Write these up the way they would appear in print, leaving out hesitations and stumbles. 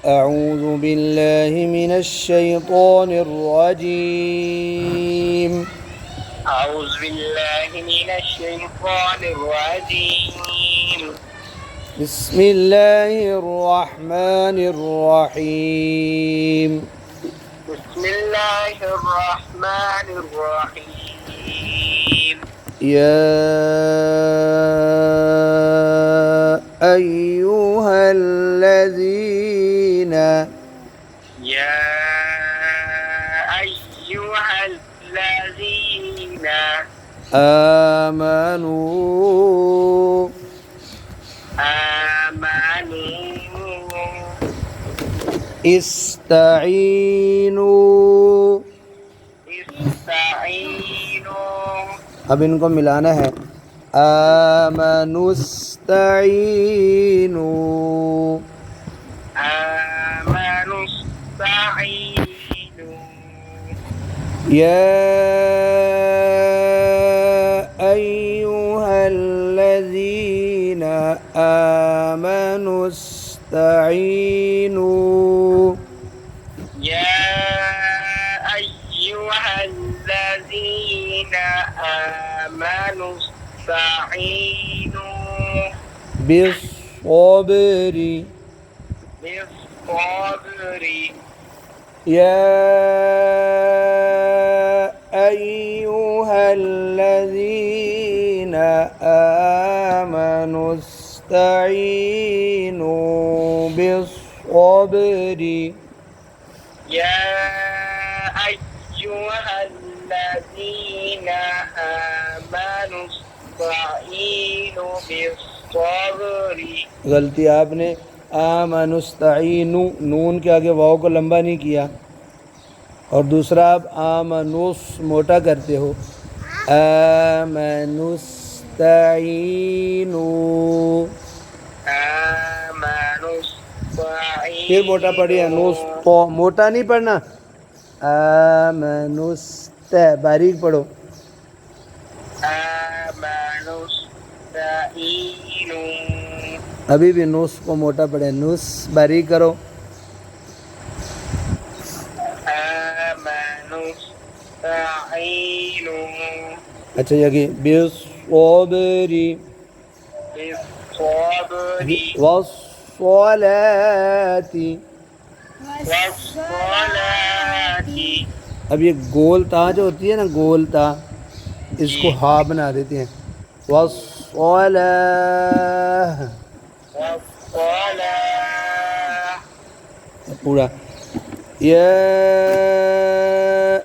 أعوذ بالله من الشيطان الرجيم. أعوذ بالله من الشيطان الرجيم. بسم الله الرحمن الرحيم. بسم الله الرحمن الرحيم. يا أيها الذين يا أيها الذين آمنوا آمنوا استعينوا. استعينوا. अब इनको मिलाना है। आमनुस्ताइनु। آمنوا استعينوا. या अय्युहल्लज़ीना आमनुस्ताइनु। يا أيها الذين آمنوا استعينوا بالصبر. بالصبر. يا أيها الذين آمنوا استعينوا بالصبر. يا أيها الذين آمنوا استعينوا بالصبر. गलती आपने आमनुस्ताइनु नून के आगे वाव को लंबा नहीं किया, और दूसरा आप आमनुस मोटा करते हो। आमनुस्ताइनु آمنوا फिर मोटा पढ़िए। नुस मोटा नहीं पढ़ना। आमनुस्त बारीक पढ़ो। آمنوا استعينوا. अभी भी नुस को मोटा पढ़े। नुस बारीक करो। آمنوا استعينوا अच्छा यही बिस्सब्री بالصبر वस्सलाती। والصلاة. अब ये गोल ता जो होती है ना, गोल ता, इसको हा बना देते हैं। वस्सलाह والصلاة. पूरा। या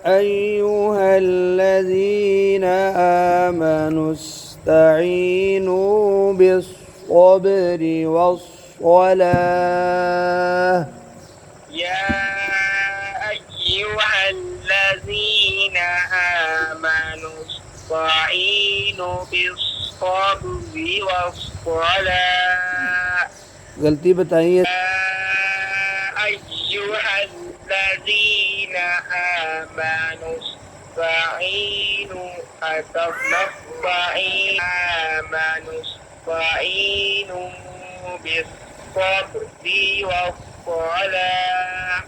अय्युहल्लज़ीना आमनुस्ताइनु बिस्सब्रि वस्सलाह। يا أيها الذين آمنوا استعينوا بالصبر والصلاة. गलती बताइए। يا أيها الذين آمنوا استعينوا آمنوا استعينوا بالصبر والصلاة.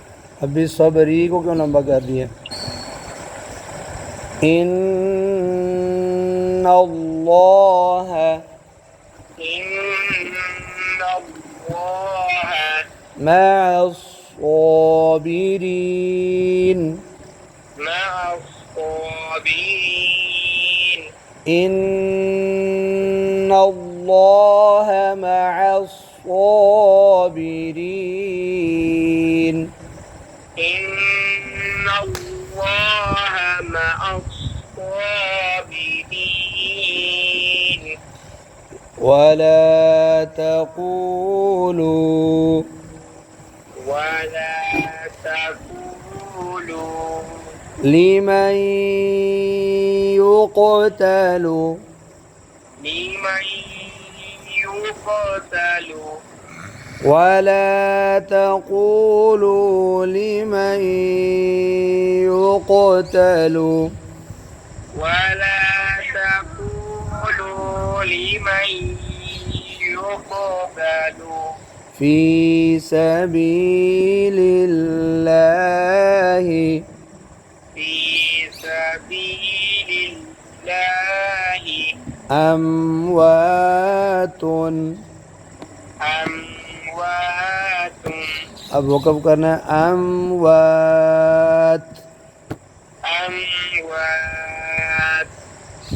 अभी सबरी को क्यों लंबा कर दिया? इन्नल्लाह إن الله मअस्साबिरीन। مع الصابرين. इन्नल्लाह मअस्साबिरीन। إن الله مع الصابرين. ولا تقولوا ولا تقولوا لمن يقتل لمن يقتل ولا تقولوا لمن يقتل ولا تقولوا لمن يقتل في سبيل الله في سبيل الله أموات أموات अब वक़फ़ करना है अमवात أموات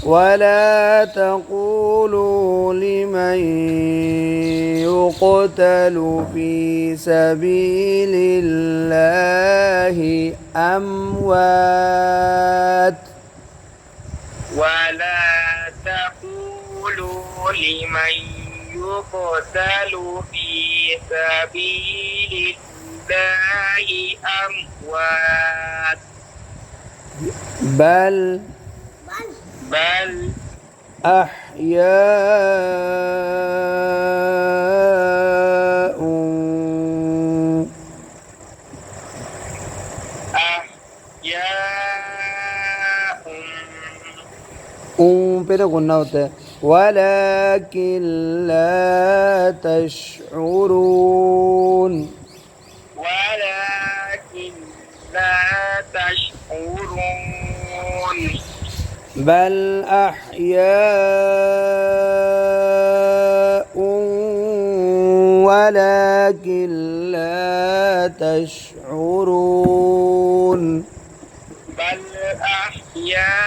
ولا تقولوا لمن يقتل في سبيل الله أموات ولا تقولوا لمن يقتل في سبيل الله أموات بل بل أحياء أحياء पे ना गुन्ना होता है वलाकिन ला तशउरून ولكن لا تشعرون بل أحياء ولكن لا تشعرون بل أحياء